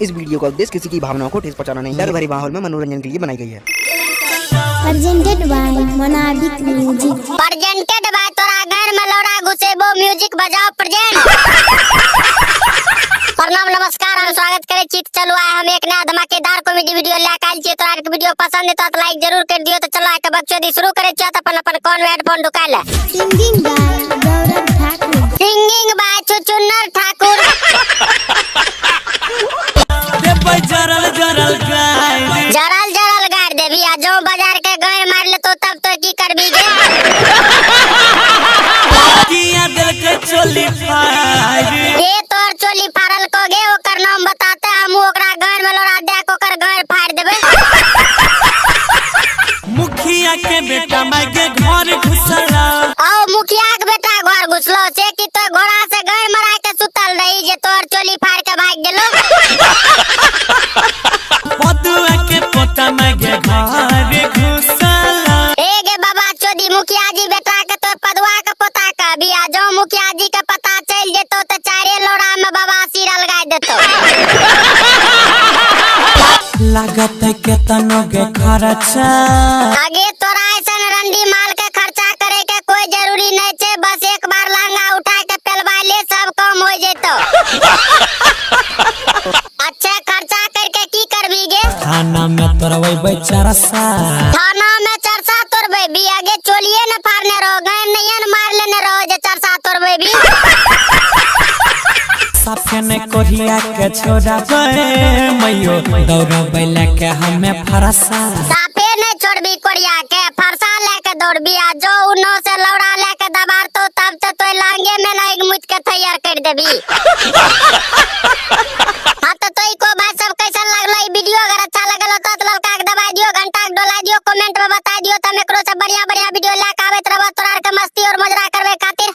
इस वीडियो का उद्देश्य किसी की भावनाओं को ठेस पहुंचाना नहीं, डर भरे माहौल में मनोरंजन के लिए बनाई गई है। प्रेजेंटेड बाय मोनाबिक म्यूजिक। प्रेजेंटेड बाय तोरा घर में लौड़ा घुसेबो म्यूजिक बजाओ प्रेजेंट। प्रणाम नमस्कार, हम स्वागत करे चित चलो आए हम एक नया धमाकेदार कॉमेडी वीडियो लेकर आइल छी। तोरा के वीडियो पसंद है तो लाइक जरूर कर दियो। तो चलो आके बकचोदी शुरू करे छी। अपन अपन कौन हेडफोन ढुका ले। Singing by Gaurav Thakur. Singing by चुचुन्नर ठाकुर। जरल जरल गाड़ देवी आ जो बाजार के गए मार ले तो तब तो की करबी गे। ये तोर चोली फाड़ल को गे ओकर नाम बताते हम ओकरा घर में लोड़ा दे को कर घर फाड़ देबे। मुखिया के बेटा मागे घर घुसला। आओ मुखिया के बेटा घर घुसलो से कि तो घोड़ा से घर मरा के सुतल रही जे तोर चोली फाड़ के भाग गेलो। पदुआ के पोता मागे घर घुसला। ए गे बाबा चोदी मुखिया जी बेटा के तो पदुआ के पोता का बिया जो मुखिया जी के पता चल जेतो तो चारे लोड़ा में बाबा सिर अलगाय देतो। लागत के तनो के खर्चा आगे तोरा ऐसन रंडी माल के खर्चा करे के कोई जरूरी नहीं छे। बस एक बार लहंगा उठा के पेलवा ले सब काम हो जेतो। अच्छा खर्चा करके की करबी गे। थाना में तोरवै बेचारा सा। थाना में चरसा तोरबे भी आगे चोलिए न फाड़ने रहो गए नहीं न मार लेने रहो जे चरसा तोरबे भी। साफे ने कोरिया के छोड़ा बे मयो दौड़ बैला के हमें फरसा। साफे ने छोड़बी कोरिया के फरसा लेके दौड़बी आ जो उनो से लौड़ा लेके दबार तो तब तो लांगे में ना एक मुझ के तैयार कर देबी। हाँ तो को भाई सब कैसा लगला ई वीडियो। अगर अच्छा लगल हो तो ललका के दबा दियो, घंटा के डोला दियो, कमेंट में बता दियो। तब एकरो से बढ़िया बढ़िया वीडियो लेके आवे तोरा के मस्ती और मजा करवे खातिर।